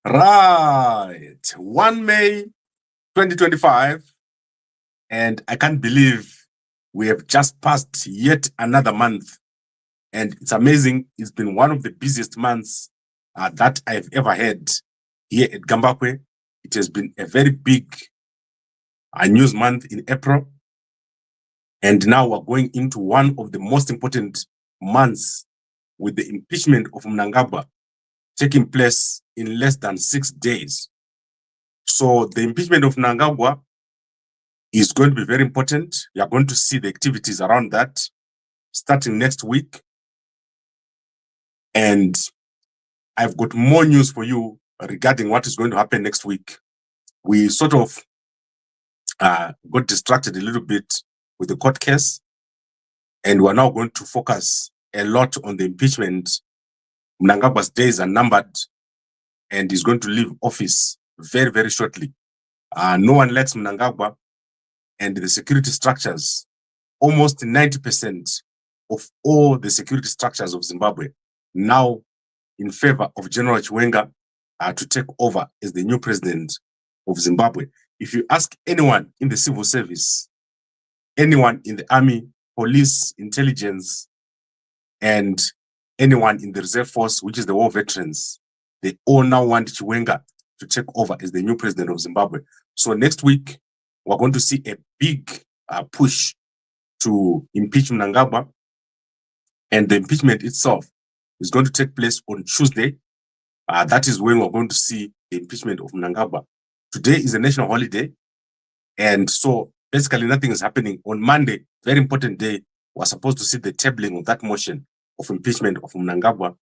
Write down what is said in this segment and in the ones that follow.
Right, 1 May 2025, and I can't believe we have just passed yet another month. And it's amazing. It's been one of the busiest months that I've ever had here at Gambakwe. It has been a very big news month in April. And now we're going into one of the most important months with the impeachment of Mnangagwa taking place in less than 6 days. So the impeachment of Mnangagwa is going to be very important. You are going to see the activities around that starting next week. And I've got more news for you regarding what is going to happen next week. We sort of got distracted a little bit with the court case, and we're now going to focus a lot on the impeachment. Mnangagwa's days are numbered, and he's going to leave office very, very shortly. No one likes Mnangagwa, and the security structures, almost 90% of all the security structures of Zimbabwe now in favor of General Chiwenga to take over as the new president of Zimbabwe. If you ask anyone in the civil service, anyone in the army, police, intelligence, and anyone in the reserve force, which is the war veterans, they all now want Chiwenga to take over as the new president of Zimbabwe. So next week, we're going to see a big push to impeach Mnangagwa, and the impeachment itself is going to take place on Tuesday. That is when we're going to see the impeachment of Mnangagwa. Today is a national holiday, and so basically nothing is happening. On Monday, very important day, we're supposed to see the tabling of that motion of impeachment of Mnangagwa,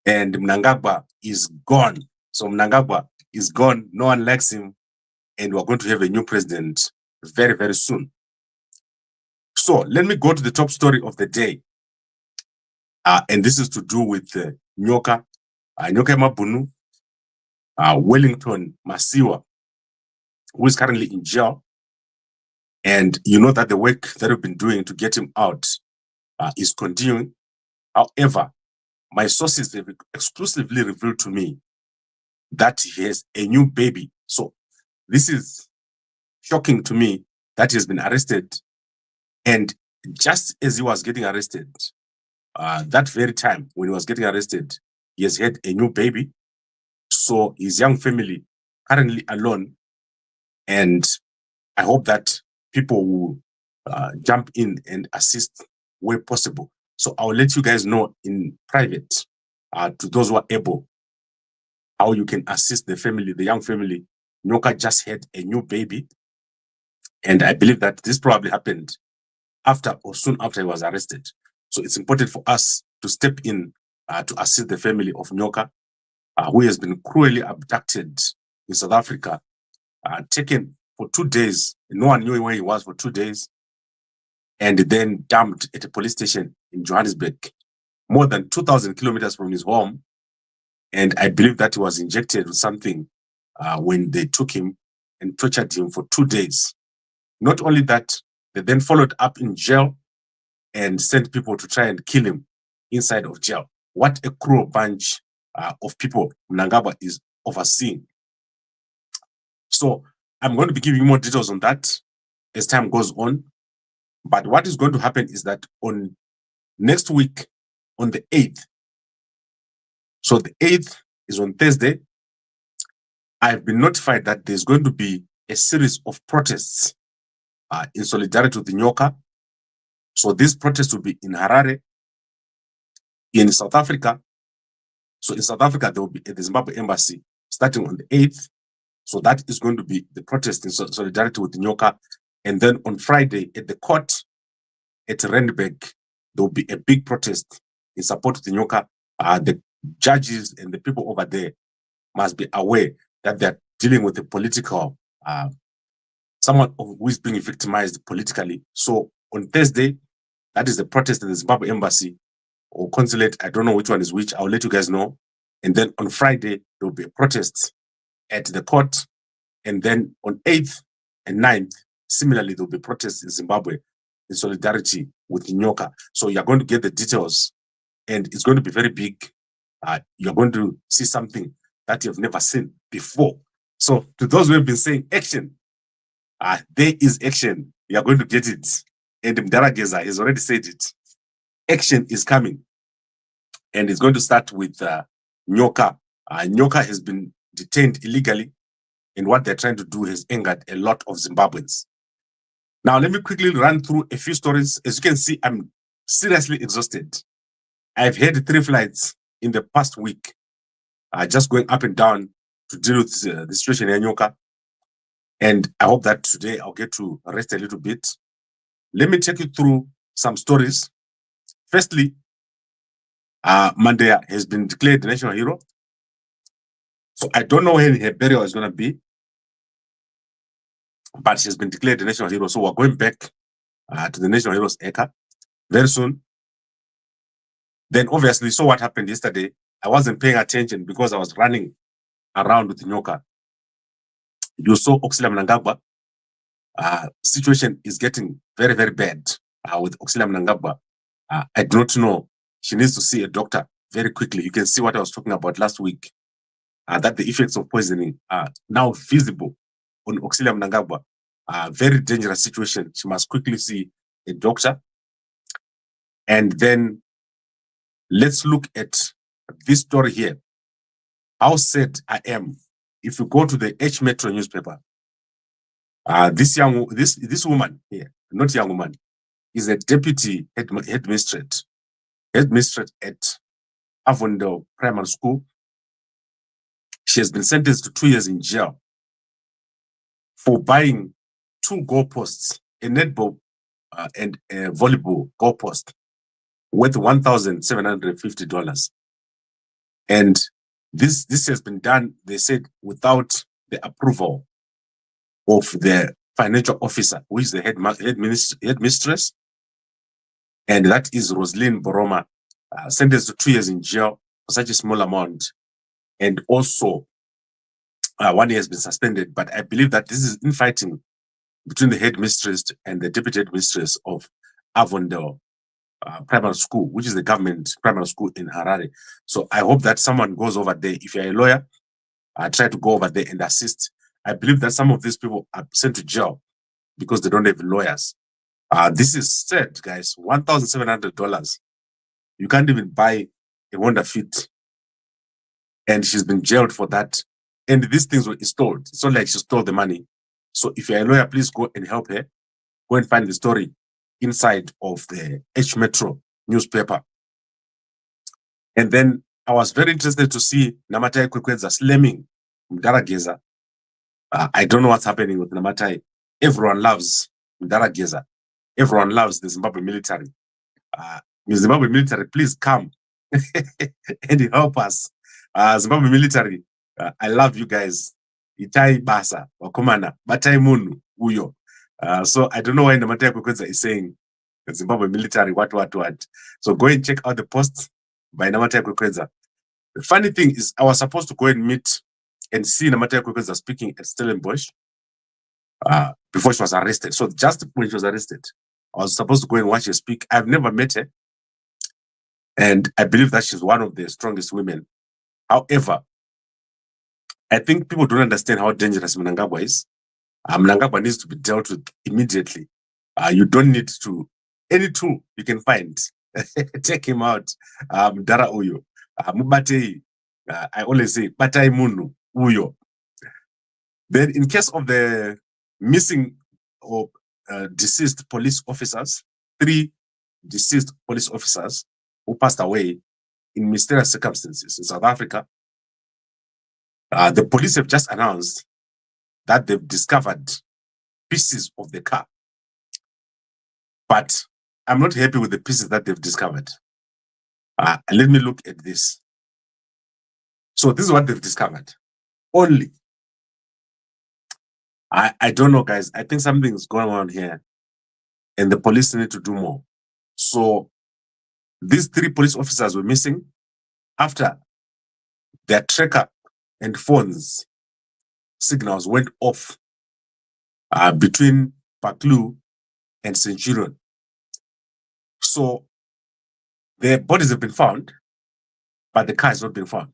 and Mnangagwa is gone. So Mnangagwa is gone, no one likes him, and we're going to have a new president very, very soon. So let me go to the top story of the day. And this is to do with Nyoka, Nyokayemabhunu, Wellington Masiwa, who is currently in jail. And you know that the work that we've been doing to get him out is continuing. However, my sources have exclusively revealed to me that he has a new baby. So this is shocking to me that he has been arrested. And just as he was getting arrested, that very time when he was getting arrested, he has had a new baby. So his young family currently alone. And I hope that people will jump in and assist where possible. So I'll let you guys know in private, to those who are able, how you can assist the family, the young family. Nyoka just had a new baby. And I believe that this probably happened after or soon after he was arrested. So it's important for us to step in to assist the family of Nyoka, who has been cruelly abducted in South Africa, taken for 2 days. No one knew where he was for 2 days, and then dumped at a police station in Johannesburg, more than 2,000 kilometers from his home. And I believe that he was injected with something when they took him and tortured him for 2 days. Not only that, they then followed up in jail and sent people to try and kill him inside of jail. What a cruel bunch of people Mnangagwa is overseeing. So I'm going to be giving you more details on that as time goes on. But what is going to happen is that on next week, on the 8th, so the 8th is on Thursday, I've been notified that there's going to be a series of protests in solidarity with the Nyoka. So these protests will be in Harare, in South Africa. So in South Africa, there will be at the Zimbabwe embassy starting on the 8th. So that is going to be the protest in solidarity with the Nyoka. And then on Friday at the court at Randburg, there will be a big protest in support of the Nyoka. The judges and the people over there must be aware that they're dealing with a political, someone who is being victimized politically. So on Thursday, that is the protest at the Zimbabwe embassy or consulate. I don't know which one is which. I'll let you guys know. And then on Friday, there will be a protest at the court. And then on 8th and 9th, similarly, there will be protests in Zimbabwe. in solidarity with Nyoka. So you're going to get the details, and it's going to be very big. You're going to see something that you've never seen before. So to those who have been saying action, there is action. You're going to get it. And Mdarageza has already said it. Action is coming. And it's going to start with Nyoka. Nyoka has been detained illegally, and what they're trying to do has angered a lot of Zimbabweans. Now, let me quickly run through a few stories. As you can see, I'm seriously exhausted. I've had 3 flights in the past week, just going up and down to deal with the situation in Nyoka. And I hope that today I'll get to rest a little bit. Let me take you through some stories. Firstly, Mandeya has been declared the national hero. So I don't know when her burial is going to be, but she's been declared the national hero. So we're going back to the national heroes acre very soon. Then obviously, so what happened yesterday, I wasn't paying attention because I was running around with Nyoka. You saw Oxila Mnangagwa. Situation is getting very, very bad with Oxila Mnangagwa. I do not know. She needs to see a doctor very quickly. You can see what I was talking about last week, that the effects of poisoning are now visible on Oxila Mnangagwa. Very dangerous situation. She must quickly see a doctor. And then let's look at this story here. How sad I am. If you go to the H Metro newspaper, this woman here, not young woman, is a deputy headmistress at Avondale Primary School. She has been sentenced to 2 years in jail for buying 2 goalposts, a netball and a volleyball goalpost, worth $1,750. And this has been done, they said, without the approval of the financial officer, who is the headmistress, and that is Roslyn Boroma, sentenced to 2 years in jail for such a small amount. And also, 1 year has been suspended. But I believe that this is infighting between the headmistress and the deputy headmistress of Avondale Primary School, which is the government primary school in Harare. So I hope that someone goes over there. If you're a lawyer, try to go over there and assist. I believe that some of these people are sent to jail because they don't have lawyers. This is sad, guys. $1,700. You can't even buy a Honda Fit. And she's been jailed for that. And these things were installed. It's not like she stole the money. So if you're a lawyer, please go and help her. Go and find the story inside of the H Metro newspaper. And then I was very interested to see Namatai Kwekwedza slamming Mdarageza. I don't know what's happening with Namatai. Everyone loves Mdarageza. Everyone loves the Zimbabwe military. The Zimbabwe military, please come and help us. Zimbabwe military, I love you guys. Itai basa, wakomana, batai munu, uyo. So I don't know why Namatai Kwekwedza is saying the Zimbabwe military, what. So go and check out the posts by Namatai Kwekwedza. The funny thing is, I was supposed to go and meet and see Namatai Kwekwedza speaking at Stellenbosch before she was arrested. So just when she was arrested, I was supposed to go and watch her speak. I've never met her. And I believe that she's one of the strongest women. However, I think people don't understand how dangerous Mnangagwa is. Mnangagwa needs to be dealt with immediately. You don't need to, any tool you can find, take him out. Dara uyo. Mubatei. I always say, batai munu uyo. Then in case of the missing or deceased police officers, 3 deceased police officers who passed away in mysterious circumstances in South Africa, the police have just announced that they've discovered pieces of the car. But I'm not happy with the pieces that they've discovered. Let me look at this. So this is what they've discovered. Only. I don't know, guys. I think something is going on here, and the police need to do more. So these 3 police officers were missing after their tracker and phones signals went off between Paklu and Centurion. So the bodies have been found, but the car has not been found.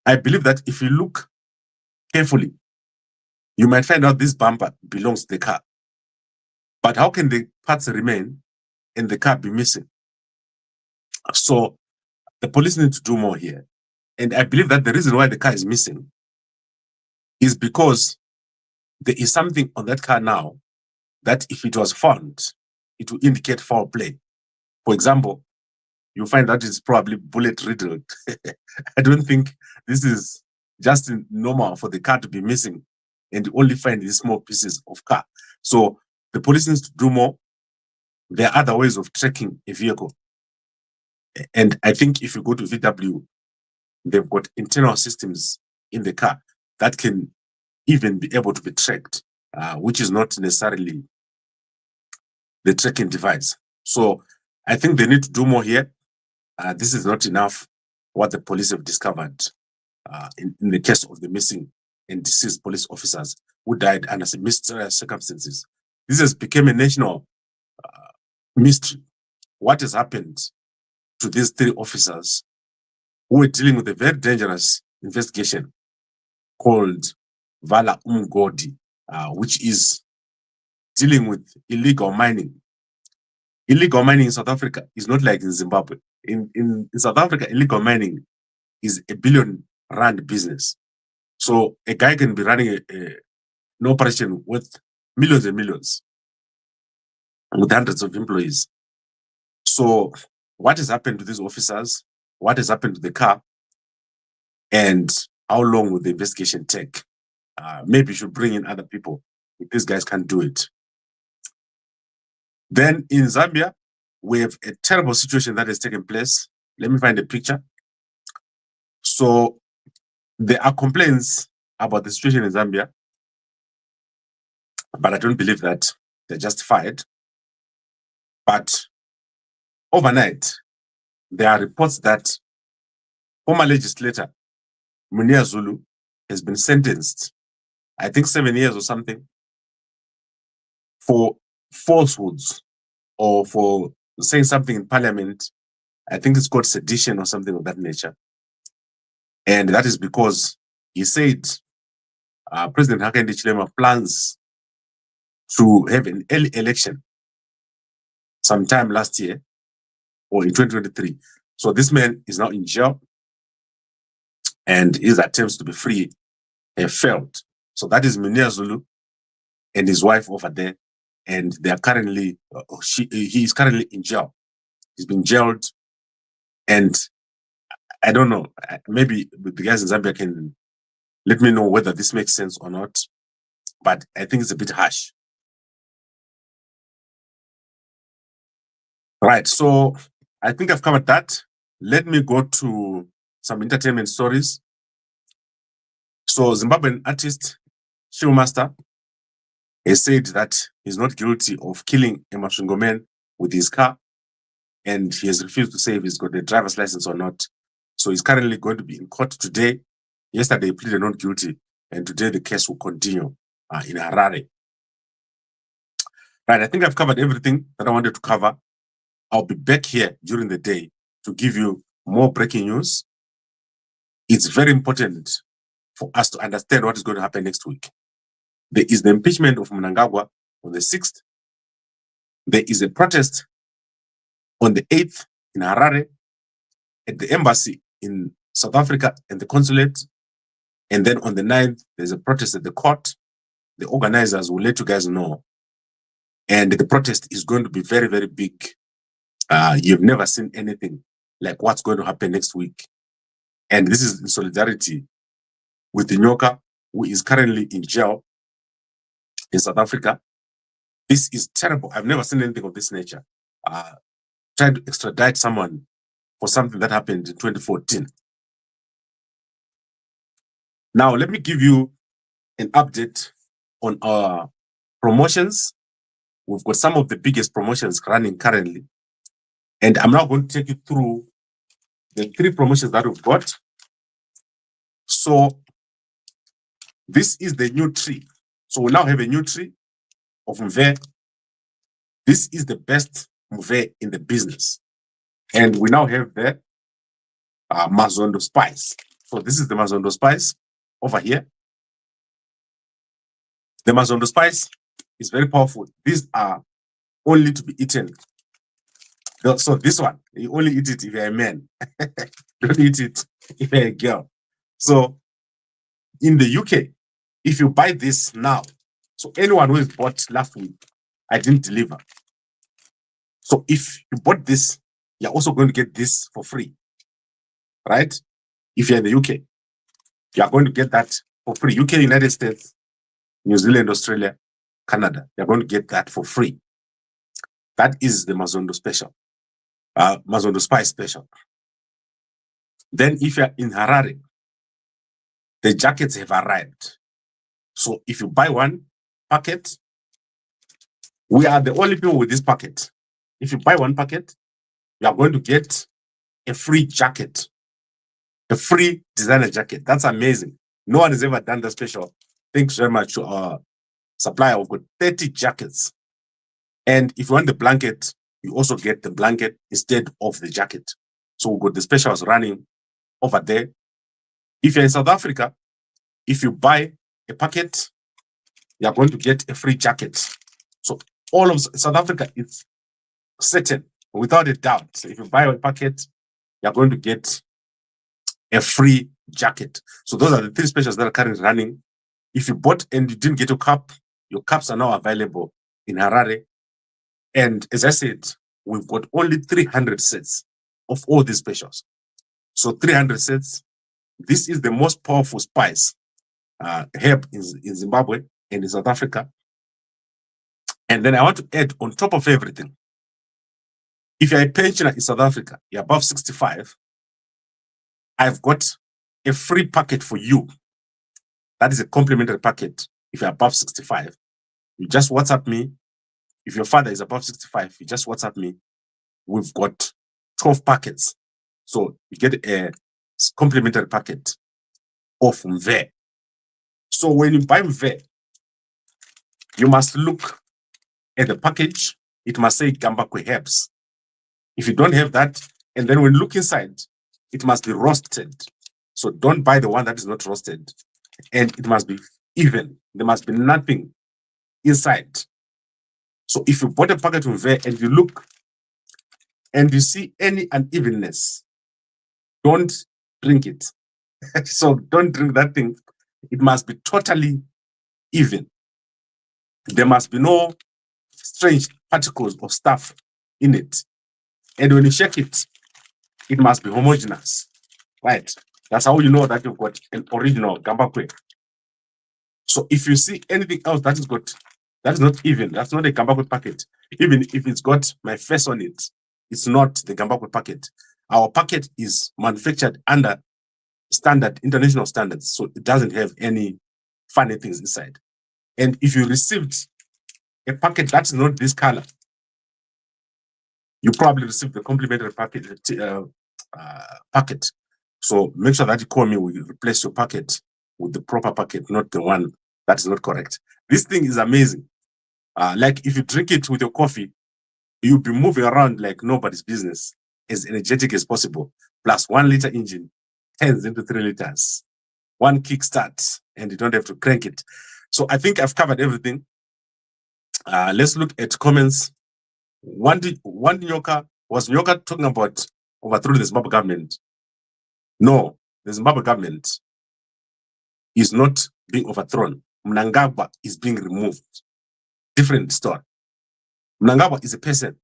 I believe that if you look carefully, you might find out this bumper belongs to the car. But how can the parts remain and the car be missing? So the police need to do more here. And I believe that the reason why the car is missing is because there is something on that car now that if it was found, it will indicate foul play. For example, you find that it's probably bullet riddled. I don't think this is just normal for the car to be missing and you only find these small pieces of car. So the police needs to do more. There are other ways of tracking a vehicle. And I think if you go to VW, they've got internal systems in the car that can even be able to be tracked, which is not necessarily the tracking device. So I think they need to do more here. This is not enough what the police have discovered in the case of the missing and deceased police officers who died under mysterious circumstances. This has become a national mystery. What has happened to these 3 officers who were dealing with a very dangerous investigation called Vala Umgodi, which is dealing with illegal mining. Illegal mining in South Africa is not like in Zimbabwe. In South Africa, illegal mining is a billion rand business. So a guy can be running an operation with millions and millions, with hundreds of employees. So what has happened to these officers? What has happened to the car? And how long will the investigation take? Maybe you should bring in other people if these guys can't do it. Then in Zambia, we have a terrible situation that has taken place. Let me find a picture. So there are complaints about the situation in Zambia, but I don't believe that they're justified. But overnight, there are reports that former legislator Munir Zulu has been sentenced, I think 7 years or something, for falsehoods or for saying something in parliament. I think it's called sedition or something of that nature. And that is because he said President Hakainde Hichilema plans to have an early election sometime last year or in 2023. So this man is now in jail and his attempts to be free have failed. So that is Munir Zulu and his wife over there. And they are currently, he is currently in jail. He's been jailed. And I don't know, maybe the guys in Zambia can let me know whether this makes sense or not. But I think it's a bit harsh. Right, so I think I've covered that. Let me go to some entertainment stories. So Zimbabwean artist Showmaster has said that he's not guilty of killing a Masvingo man with his car, and he has refused to say if he's got a driver's license or not. So he's currently going to be in court today. Yesterday he pleaded not guilty, and today the case will continue in Harare. Right, I think I've covered everything that I wanted to cover. I'll be back here during the day to give you more breaking news. It's very important for us to understand what is going to happen next week. There is the impeachment of Mnangagwa on the 6th. There is a protest on the 8th in Harare at the embassy in South Africa and the consulate. And then on the 9th, there's a protest at the court. The organizers will let you guys know. And the protest is going to be very, very big. You've never seen anything like what's going to happen next week. And this is in solidarity with the Nyoka, who is currently in jail in South Africa. This is terrible. I've never seen anything of this nature. Trying to extradite someone for something that happened in 2014. Now, let me give you an update on our promotions. We've got some of the biggest promotions running currently. And I'm now going to take you through the 3 promotions that we've got. So this is the new tree. So we now have a new tree of Mve. This is the best Mqhayi in the business. And we now have the Mazondo spice. So this is the Mazondo spice over here. The Mazondo spice is very powerful. These are only to be eaten. So this one, you only eat it if you're a man. Don't eat it if you're a girl. So in the UK, if you buy this now, so anyone who has bought last week, I didn't deliver. So if you bought this, you're also going to get this for free, right? If you're in the UK, you're going to get that for free. UK, United States, New Zealand, Australia, Canada, you're going to get that for free. That is the Mazondo special, Mazondo spice special. Then if you're in Harare, the jackets have arrived. So if you buy one packet, we are the only people with this packet. If you buy one packet, you are going to get a free jacket, a free designer jacket. That's amazing. No one has ever done that special. Thanks very much to our supplier. We've got 30 jackets. And if you want the blanket, you also get the blanket instead of the jacket. So we've got the specials running over there. If you're in South Africa, if you buy a packet, you're going to get a free jacket. So all of South Africa is certain, without a doubt. So if you buy a packet, you're going to get a free jacket. So those are the three specials that are currently running. If you bought and you didn't get your cups are now available in Harare. And as I said, we've got only 300 sets of all these specials. So 300 sets. This is the most powerful spice herb in Zimbabwe and in South Africa. And then I want to add on top of everything, if you're a pensioner in South Africa, you're above 65, I've got a free packet for you. That is a complimentary packet. If you're above 65, you just WhatsApp me. If your father is above 65, you just WhatsApp me. We've got 12 packets. So you get a complimentary packet of Mqhayi. So when you buy Mqhayi, you must look at the package. It must say Gambakwe herbs. If you don't have that, and then when you look inside, it must be roasted. So don't buy the one that is not roasted. And it must be even. There must be nothing inside. So if you bought a packet of Mqhayi and you look and you see any unevenness, don't drink it. So don't drink that thing. It must be totally even. There must be no strange particles of stuff in it. And when you check it, it must be homogeneous, right? That's how you know that you've got an original Gambakwe. So if you see anything else that is not even, that's not a Gambakwe packet. Even if it's got my face on it, it's not the Gambakwe packet. Our packet is manufactured under international standards, so it doesn't have any funny things inside. And if you received a packet that's not this color, you probably received the complimentary packet. So make sure that you call me. We replace your packet with the proper packet, not the one that is not correct. This thing is amazing. Like if you drink it with your coffee, you'll be moving around like nobody's business, as energetic as possible. Plus 1 liter engine turns into 3 liters. One kickstart, and you don't have to crank it. So I think I've covered everything. Let's look at comments. One Nyoka, was Nyoka talking about overthrowing the Zimbabwe government? No, the Zimbabwe government is not being overthrown. Mnangagwa is being removed. Different story. Mnangagwa is a person.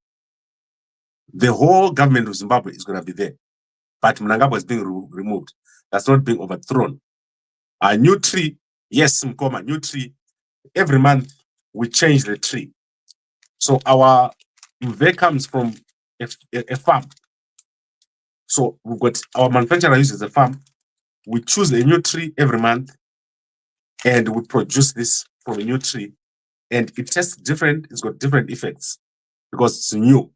The whole government of Zimbabwe is going to be there. But Mnangagwa is being removed. That's not being overthrown. A new tree, yes, Mkoma, new tree. Every month we change the tree. So our Mqhayi comes from a farm. So we've got our manufacturer uses a farm. We choose a new tree every month and we produce this from a new tree. And it tastes different, it's got different effects because it's new.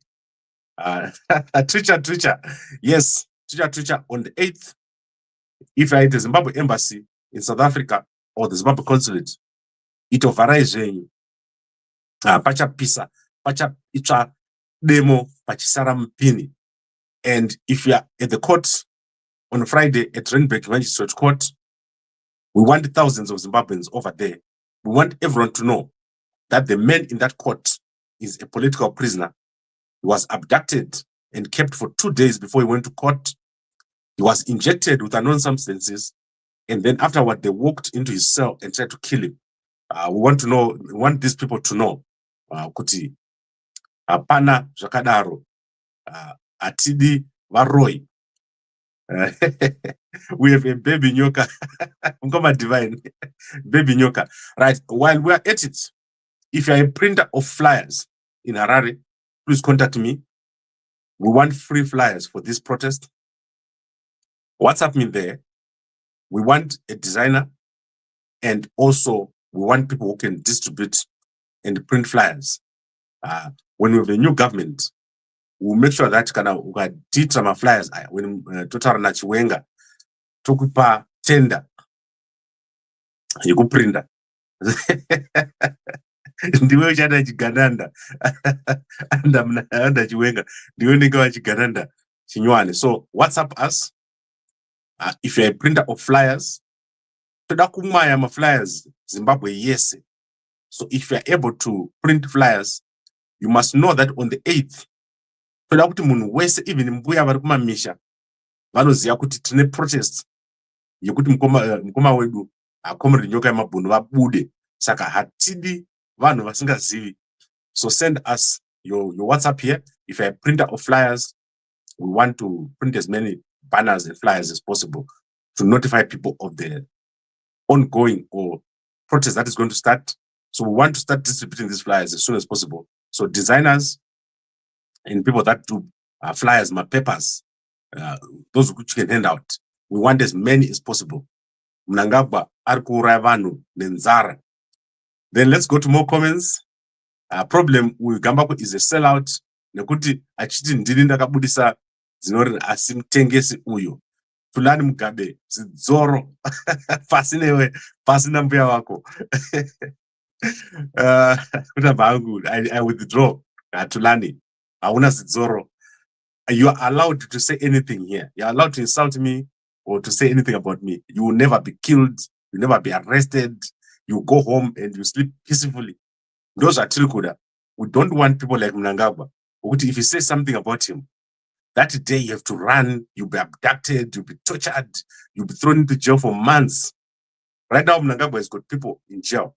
Tricha. Yes, Tricha on the 8th. If I had the Zimbabwe embassy in South Africa or the Zimbabwe consulate, it overrides pacha pisa, pacha itra demo pachisara mpini. And if you are at the court on Friday at Randburg Magistrate Court, we want thousands of Zimbabweans over there. We want everyone to know that the man in that court is a political prisoner. He was abducted and kept for 2 days before he went to court. He was injected with unknown substances, and then afterward they walked into his cell and tried to kill him. We want these people to know kuti apana zvakadaro, atidi varoi. We have a baby Nyoka. Divine baby Nyoka. Right, while we are at it, if you are a printer of flyers in Harare, please contact me. We want free flyers for this protest. WhatsApp me there. We want a designer, and also we want people who can distribute and print flyers. When we have a new government, we'll make sure that ukaditra flyers when total na chiwenga tokupa tender yekuprinta ndiwe uchada chigananda anda chiwenga ndiwe unenge wachigananda chinywane. So WhatsApp us if you're a printer of flyers. Toda kumaya ma flyers Zimbabwe yese. So if you're able to print flyers, you must know that on the 8th, toda kuti munhu wese, even mbuya vari kumamisha, vanoziva kuti tine protest yekuti mukoma wedu Comrade Nyokayemabhunu vabude. Saka hatidi vanhu vasingazivi. So send us your WhatsApp here. If you're a printer of flyers, we want to print as many banners and flyers as possible to notify people of the ongoing or protest that is going to start. So we want to start distributing these flyers as soon as possible. So designers and people that do flyers, my papers, those which can hand out, we want as many as possible. Mnangagwa arikuuraya vanhu nenzara. Then let's go to more comments. Problem with Gambakwe is a sellout. Nekuti achiti ndini ndakabudisa zinori asimtengesi uyo. Fulani Mugabe zidzoro pasinewe pasina mbuya wako. I withdraw. Tulani hauna zidzoro. You are allowed to say anything here. You are allowed to insult me or to say anything about me. You will never be killed. You will never be arrested. You go home and you sleep peacefully. Those are Tirikuda. We don't want people like Mnangagwa. If you say something about him, that day you have to run, you'll be abducted, you'll be tortured, you'll be thrown into jail for months. Right now, Mnangagwa has got people in jail.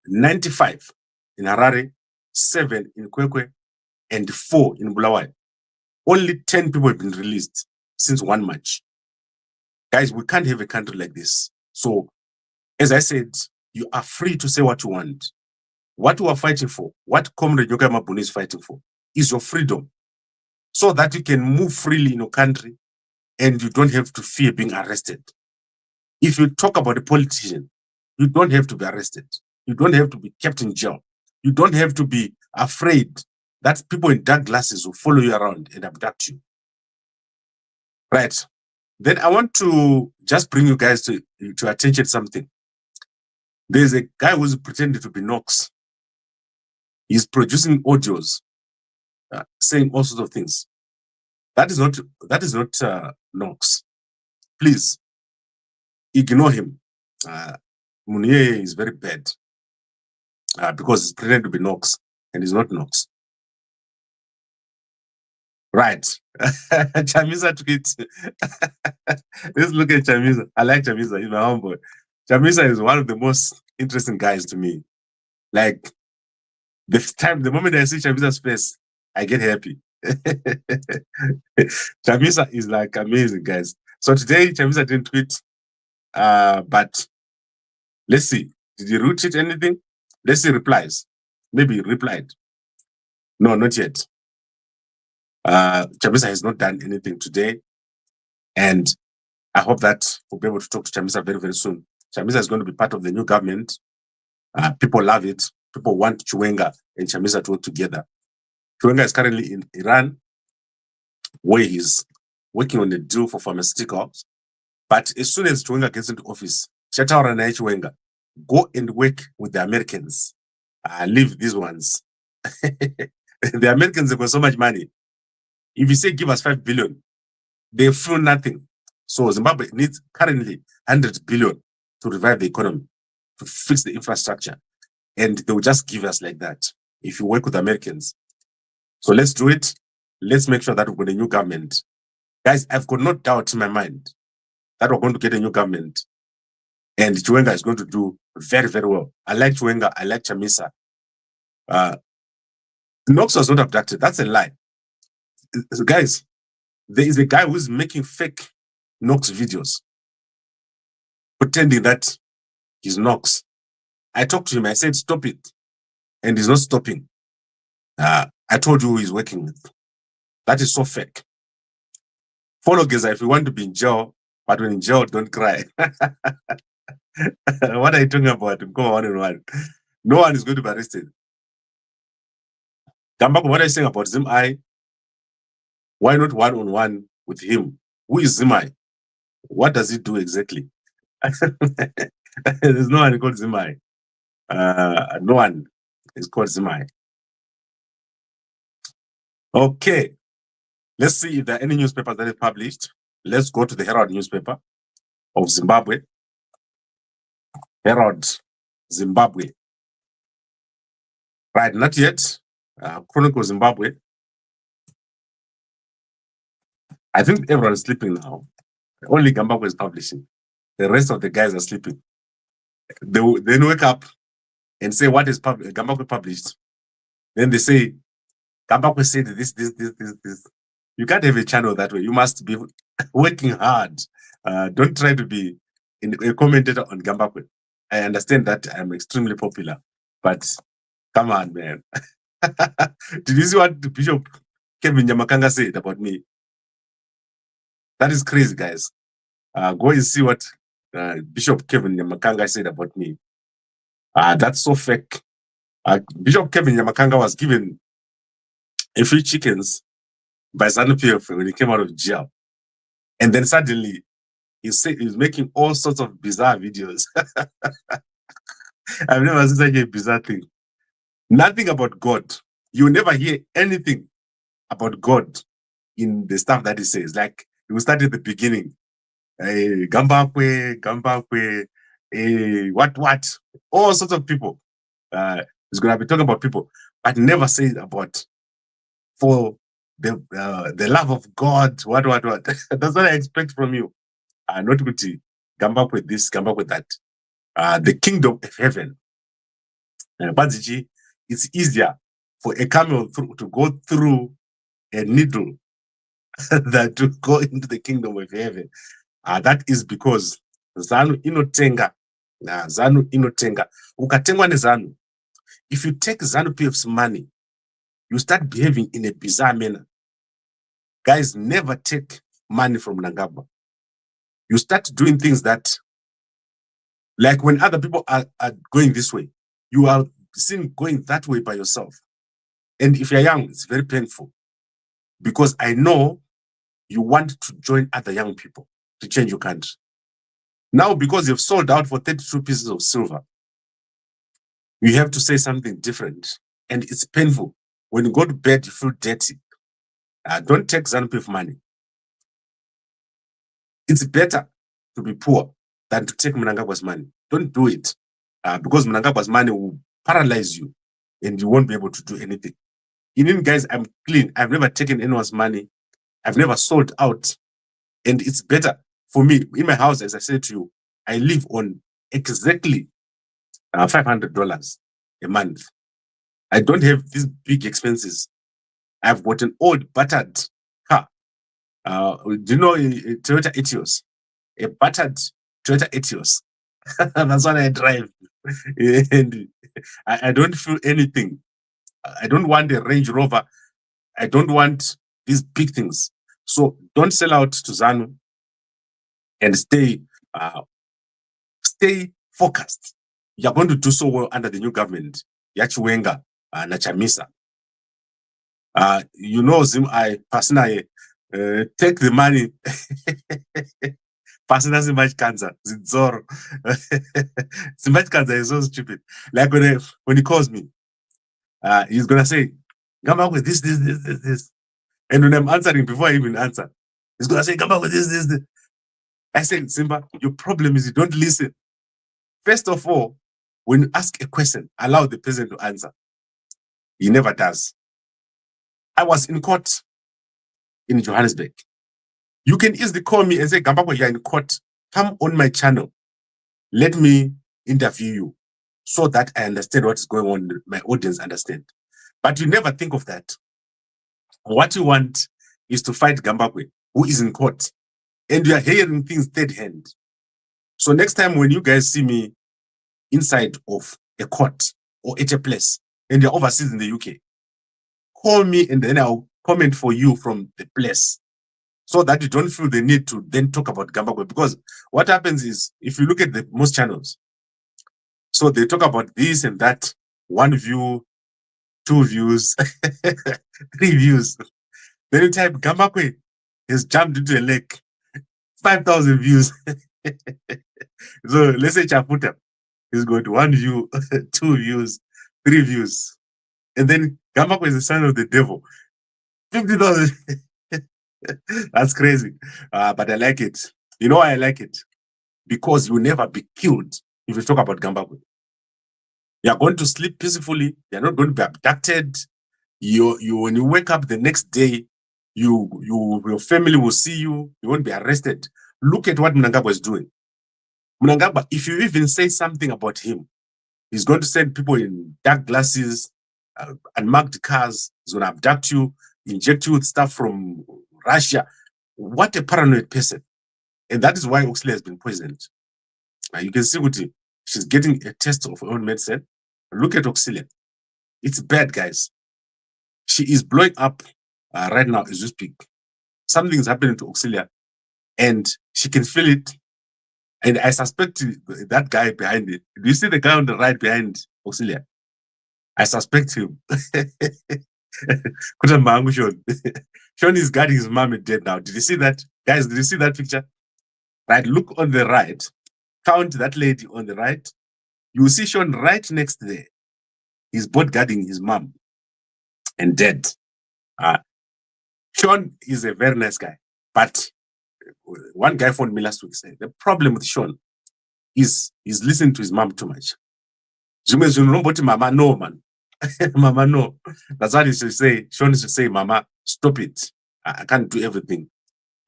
95 in Harare, 7 in Kwekwe, and 4 in Bulawayo. Only 10 people have been released since 1 March. Guys, we can't have a country like this. So, as I said, you are free to say what you want. What we are fighting for, what Comrade Nyokayemabhunu is fighting for, is your freedom. So that you can move freely in your country and you don't have to fear being arrested. If you talk about a politician, you don't have to be arrested. You don't have to be kept in jail. You don't have to be afraid that people in dark glasses will follow you around and abduct you. Right. Then I want to just bring you guys to attention something. There's a guy who's pretending to be Knox. He's producing audios saying all sorts of things. That is not Knox. Please ignore him. Munir is very bad because he's pretending to be Knox and he's not Knox. Right. Chamisa took it. Let's look at Chamisa. I like Chamisa. He's my homeboy. Chamisa is one of the most interesting guys to me. Like, the moment I see Chamisa's face, I get happy. Chamisa is like amazing, guys. So today, Chamisa didn't tweet, but let's see. Did he retweet anything? Let's see replies. Maybe he replied. No, not yet. Chamisa has not done anything today, and I hope that we'll be able to talk to Chamisa very, very soon. Chamisa is going to be part of the new government. People love it. People want Chiwenga and Chamisa to work together. Chiwenga is currently in Iran, where he's working on a deal for pharmaceuticals. But as soon as Chiwenga gets into office, Chataura na Chiwenga, go and work with the Americans. Leave these ones. The Americans have got so much money. If you say give us 5 billion, they feel nothing. So Zimbabwe needs currently 100 billion to revive the economy, to fix the infrastructure. And they will just give us like that if you work with Americans. So let's do it. Let's make sure that we've got a new government. Guys, I've got no doubt in my mind that we're going to get a new government. And Chiwenga is going to do very, very well. I like Chiwenga. I like Chamisa. Knox was not abducted. That's a lie. So guys, there is a guy who's making fake Knox videos, pretending that he's Knox. I talked to him. I said, stop it. And he's not stopping. I told you who he's working with. That is so fake. Follow Geza if you want to be in jail, but when in jail, don't cry. What are you talking about? Go on and on. No one is going to be arrested. Gambakwe, what are you saying about Zimai? Why not one-on-one with him? Who is Zimai? What does he do exactly? There's no one called Zimai. No one is called Zimai. Okay. Let's see if there are any newspapers that are published. Let's go to the Herald newspaper of Zimbabwe. Herald, Zimbabwe. Right, not yet. Chronicle Zimbabwe. I think everyone is sleeping now. Only Gambakwe is publishing. The rest of the guys are sleeping. They then wake up and say, what is Gambakwe published? Then they say, Gambakwe said this. You can't have a channel that way. You must be working hard. Don't try to be a commentator on Gambakwe. I understand that I'm extremely popular, but come on, man. Did you see what the Bishop Kevin Nyamakanga said about me? That is crazy, guys. Go and see what Bishop Kevin Nyamakanga said about me. That's so fake. Bishop Kevin Nyamakanga was given a few chickens by ZANU-PF when he came out of jail. And then suddenly, he's making all sorts of bizarre videos. I've never seen such a bizarre thing. Nothing about God. You will never hear anything about God in the stuff that he says. Like, he will start at the beginning. Gambakwe, what? All sorts of people. He's going to be talking about people, but never say about for the love of God, what. That's what I expect from you. Not Gutu, Gambakwe this, Gambakwe that. The kingdom of heaven. But it's easier for a camel to go through a needle than to go into the kingdom of heaven. That is because ZANU inotenga. ZANU inotenga. Ukatengwa ne ZANU. If you take ZANU-PF's money, you start behaving in a bizarre manner. Guys, never take money from Nangaba. You start doing things that, like when other people are going this way, you are seen going that way by yourself. And if you're young, it's very painful. Because I know you want to join other young people to change your country. Now, because you've sold out for 32 pieces of silver, you have to say something different. And it's painful. When you go to bed, you feel dirty. Don't take ZANU-PF money. It's better to be poor than to take Mnangagwa's money. Don't do it. Because Mnangagwa's money will paralyze you and you won't be able to do anything. Guys, I'm clean. I've never taken anyone's money. I've never sold out. And it's better for me. In my house, as I said to you, I live on exactly $500 a month. I don't have these big expenses. I've got an old battered car. Do you know a Toyota Etios? A battered Toyota Etios. That's what I drive. And I don't feel anything. I don't want a Range Rover. I don't want these big things. So don't sell out to ZANU and stay focused. You're going to do so well under the new government. Yachiwenga na Chamisa. You know, I personally take the money. Personal Zimbabwe cancer, Zidzoro. Zimbabwe cancer is so stupid. Like when he calls me, he's gonna say, Gambakwe, this. And when I'm answering, before I even answer, he's going to say, Gambakwe, this. I said, Simba, your problem is you don't listen. First of all, when you ask a question, allow the person to answer. He never does. I was in court in Johannesburg. You can easily call me and say, Gambakwe, you're in court. Come on my channel. Let me interview you so that I understand what is going on, my audience understand. But you never think of that. What you want is to fight Gambakwe, who is in court. And you are hearing things third hand. So next time when you guys see me inside of a court or at a place and you're overseas in the UK, call me and then I'll comment for you from the place so that you don't feel the need to then talk about Gambakwe. Because what happens is, if you look at the most channels, so they talk about this and that, 1 view, 2 views, 3 views. Then you type Gambakwe has jumped into a lake, 5,000 views. So let's say Chaputa is got 1 view, 2 views, 3 views. And then Gambakwe is the son of the devil. 50,000. That's crazy. But I like it. You know why I like it? Because you will never be killed if you talk about Gambakwe. You are going to sleep peacefully. You're not going to be abducted. You when you wake up the next day, your family will see you. You won't be arrested. Look at what Mnangagwa is doing. Mnangagwa, if you even say something about him, he's going to send people in dark glasses, unmarked cars. He's going to abduct you, inject you with stuff from Russia. What a paranoid person. And that is why Oxley has been poisoned. You can see what she's getting a test of her own medicine. Look at Oxley. It's bad, guys. She is blowing up right now as we speak. Something's happening to Oxley, and she can feel it. And I suspect that guy behind it. Do you see the guy on the right behind Oxley? I suspect him. Sean is guarding his mom and dead now. Did you see that? Guys, did you see that picture? Right, look on the right. Count that lady on the right. You will see Sean right next there. He's both guarding his mom and dead. Sean is a very nice guy. But one guy phoned me last week saying the problem with Sean is he's listening to his mom too much. Mama, no, man. Mama, no. That's what he should say. Sean should say, Mama, stop it. I can't do everything.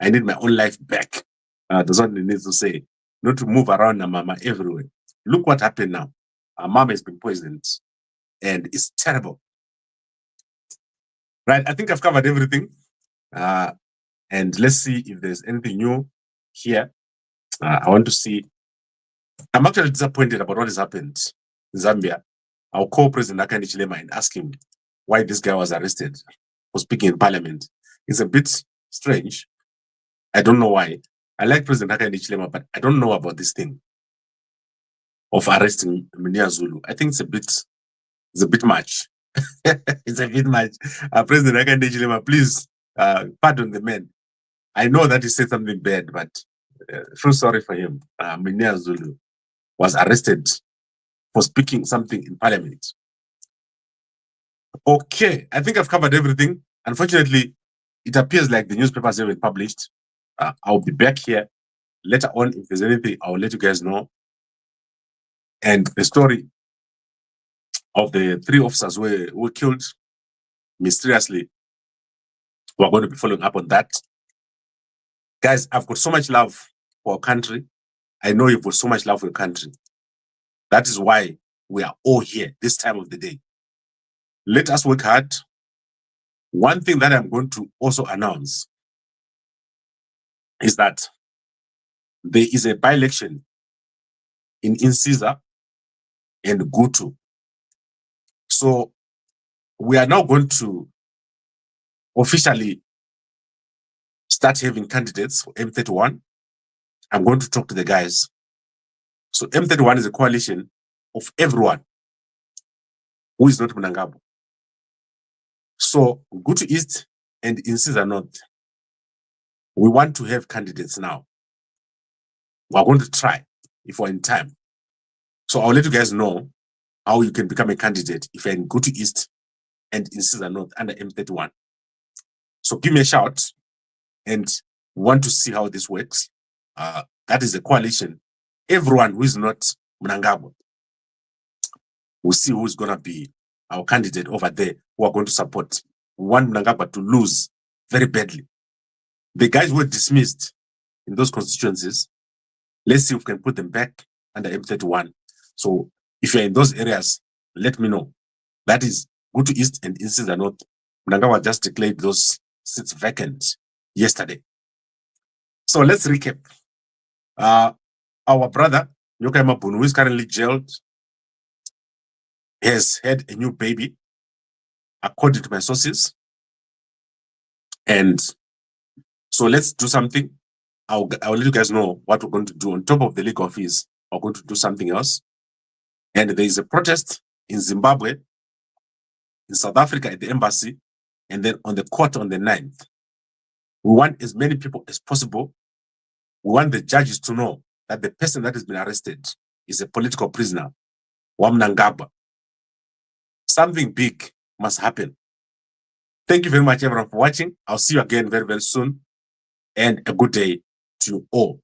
I need my own life back. That's what he needs to say. Not to move around Mama everywhere. Look what happened now. Our mom has been poisoned. And it's terrible. Right, I think I've covered everything. And let's see if there's anything new here. I want to see. I'm actually disappointed about what has happened in Zambia. I'll call President Hakainde Hichilema and ask him why this guy was arrested for speaking in parliament. It's a bit strange. I don't know why. I like President Hakainde Hichilema, but I don't know about this thing of arresting Munir Zulu. I think it's a bit much. It's a bit much. President Hakainde Hichilema, please pardon the man. I know that he said something bad, but feel sorry for him. Munir Zulu was arrested for speaking something in parliament. Okay, I think I've covered everything. Unfortunately, it appears like the newspapers haven't published. I'll be back here later on. If there's anything, I'll let you guys know. And the story of the 3 officers were killed mysteriously, we're going to be following up on that. Guys, I've got so much love for our country. I know you've got so much love for your country. That is why we are all here this time of the day. Let us work hard. One thing that I'm going to also announce is that there is a by-election in Insiza and Gutu. So we are now going to officially start having candidates for M31. I'm going to talk to the guys. So M31 is a coalition of everyone who is not Mnangagwa. So Gutu East and Insiza North, we want to have candidates now. We're going to try if we're in time. So I'll let you guys know how you can become a candidate if you're in Gutu East and Insiza North under M31. So give me a shout and want to see how this works. That is a coalition. Everyone who is not Mnangagwa, we'll see who's going to be our candidate over there who are going to support. We want Mnangagwa to lose very badly. The guys who were dismissed in those constituencies, let's see if we can put them back under M31. So if you're in those areas, let me know. That is Gutu East and Insiza North. Mnangagwa just declared those seats vacant yesterday. So let's recap. Our brother, Nyokayemabhunu, who is currently jailed, has had a new baby, according to my sources. And so let's do something. I'll let you guys know what we're going to do. On top of the legal fees, we're going to do something else. And there is a protest in Zimbabwe, in South Africa at the embassy, and then on the court on the 9th. We want as many people as possible. We want the judges to know that the person that has been arrested is a political prisoner, Mnangagwa. Something big must happen. Thank you very much, everyone, for watching. I'll see you again very, very soon. And a good day to you all.